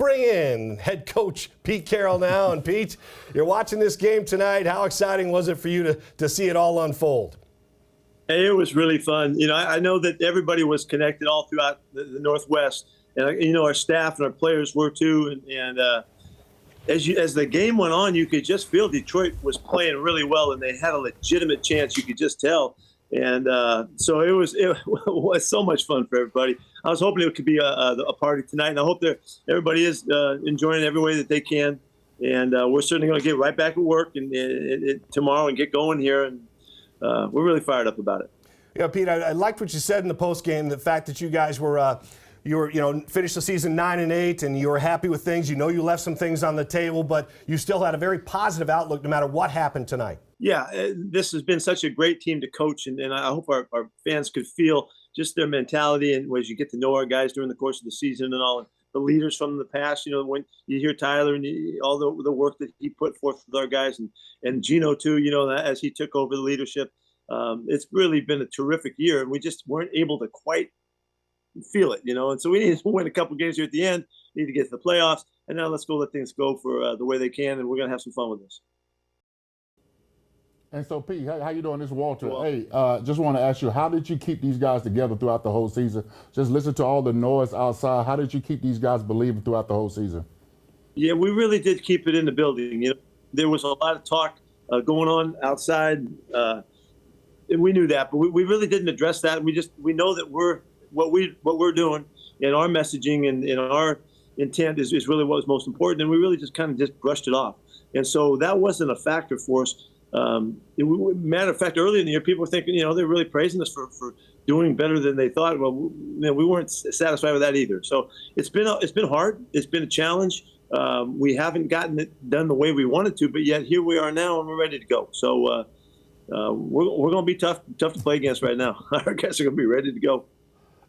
bring in head coach Pete Carroll now. And Pete, you're watching this game tonight. How exciting was it for you to see it all unfold? Hey, it was really fun. I know that everybody was connected all throughout the Northwest, and our staff and our players were too. And as the game went on, you could just feel Detroit was playing really well, and they had a legitimate chance. You could just tell. And so it was so much fun for everybody. I was hoping it could be a party tonight, and I hope that everybody is enjoying it every way that they can. And we're certainly going to get right back at work and tomorrow and get going here. And we're really fired up about it. Yeah, Pete, I liked what you said in the postgame, the fact that you guys were finished the season 9-8, and you were happy with things. You left some things on the table, but you still had a very positive outlook no matter what happened tonight. Yeah, this has been such a great team to coach, and I hope our fans could feel just their mentality and as you get to know our guys during the course of the season and all. The leaders from the past, when you hear Tyler and all the work that he put forth with our guys, and Gino too, as he took over the leadership, it's really been a terrific year, and we just weren't able to quite feel it, and so we need to win a couple games here at the end, need to get to the playoffs, and now let's go let things go for the way they can, and we're going to have some fun with this. And so, Pete, how you doing? This is Walter. Well, hey, just want to ask you, how did you keep these guys together throughout the whole season? Just listen to all the noise outside. How did you keep these guys believing throughout the whole season? Yeah, we really did keep it in the building. There was a lot of talk going on outside, and we knew that, but we really didn't address that. We know that what we're doing, and our messaging and our intent is really what was most important, and we really just kind of brushed it off. And so that wasn't a factor for us. Matter of fact, early in the year, people were thinking, they're really praising us for doing better than they thought. Well, we weren't satisfied with that either. So it's been hard. It's been a challenge. We haven't gotten it done the way we wanted to, but yet here we are now, and we're ready to go. So we're going to be tough to play against right now. Our guys are going to be ready to go.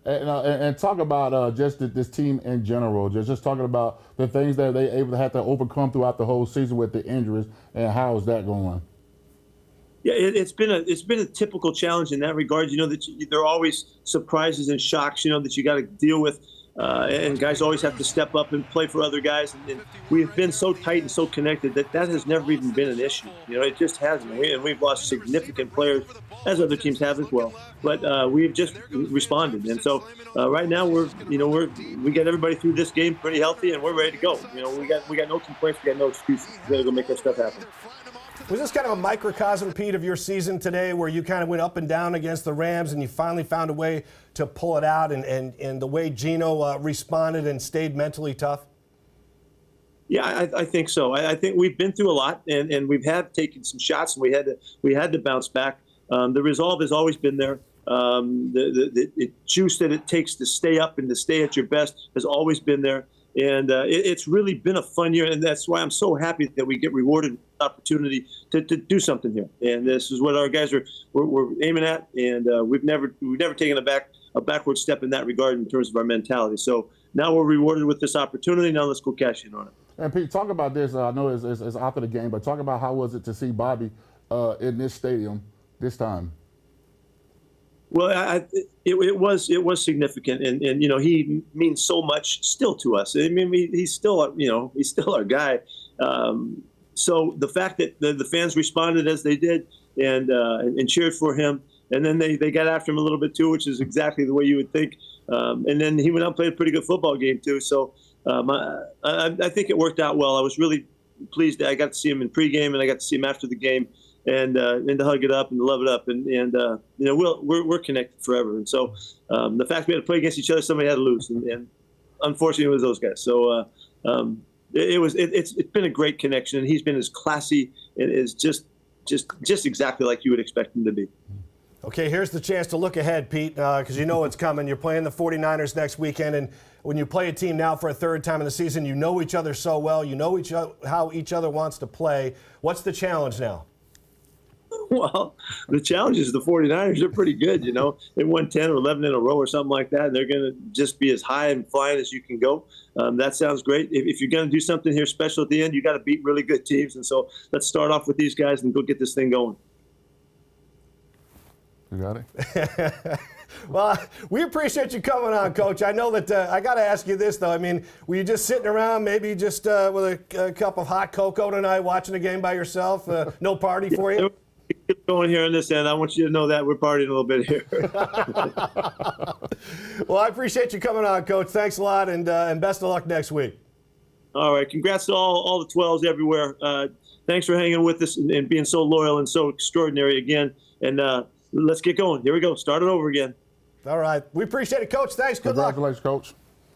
And talk about just this team in general. Just talking about the things that they had to overcome throughout the whole season with the injuries, and how is that going? Yeah, it's been a typical challenge in that regard. That there are always surprises and shocks. That you got to deal with, and guys always have to step up and play for other guys. And we've been so tight and so connected that has never even been an issue. It just hasn't. And we've lost significant players, as other teams have as well. But we've just responded. And so right now we got everybody through this game pretty healthy, and we're ready to go. We got no complaints. We got no excuses. We got to go make that stuff happen. Was this kind of a microcosm, Pete, of your season today, where you kind of went up and down against the Rams and you finally found a way to pull it out, and the way Gino responded and stayed mentally tough? Yeah, I think so. I think we've been through a lot, and we've taken some shots, and we had to bounce back. The resolve has always been there. The juice that it takes to stay up and to stay at your best has always been there. And it's really been a fun year, and that's why I'm so happy that we get rewarded with the opportunity to do something here. And this is what our guys we're aiming at, and we've never taken a backward step in that regard in terms of our mentality. So now we're rewarded with this opportunity. Now let's go cash in on it. And Pete, talk about this. I know it's after the game, but talk about how was it to see Bobby in this stadium this time? Well, it was significant, and he means so much still to us. I mean, he's still our guy. So the fact that the fans responded as they did and cheered for him, and then they got after him a little bit too, which is exactly the way you would think. And then he went out and played a pretty good football game too. So I think it worked out well. I was really pleased that I got to see him in pregame, and I got to see him after the game. And to hug it up and to love it up, and we're connected forever. And so the fact we had to play against each other, somebody had to lose, and unfortunately it was those guys. So it's been a great connection, and he's been as classy and is just exactly like you would expect him to be. Okay, here's the chance to look ahead, Pete, because it's coming. You're playing the 49ers next weekend, and when you play a team now for a third time in the season, you know each other so well. You know how each other wants to play. What's the challenge now? Well, the challenge is the 49ers. They're pretty good, They won 10 or 11 in a row or something like that, and they're going to just be as high and flying as you can go. That sounds great. If you're going to do something here special at the end, you got to beat really good teams. And so let's start off with these guys and go get this thing going. You got it? Well, we appreciate you coming on, Coach. I know that I got to ask you this, though. I mean, were you just sitting around, maybe just with a cup of hot cocoa tonight, watching the game by yourself? No party for you? Keep going here on this end. I want you to know that we're partying a little bit here. Well, I appreciate you coming on, Coach. Thanks a lot, and best of luck next week. All right. Congrats to all the 12s everywhere. Thanks for hanging with us and being so loyal and so extraordinary again. And let's get going. Here we go. Start it over again. All right. We appreciate it, Coach. Thanks. Good luck. Congratulations, Coach.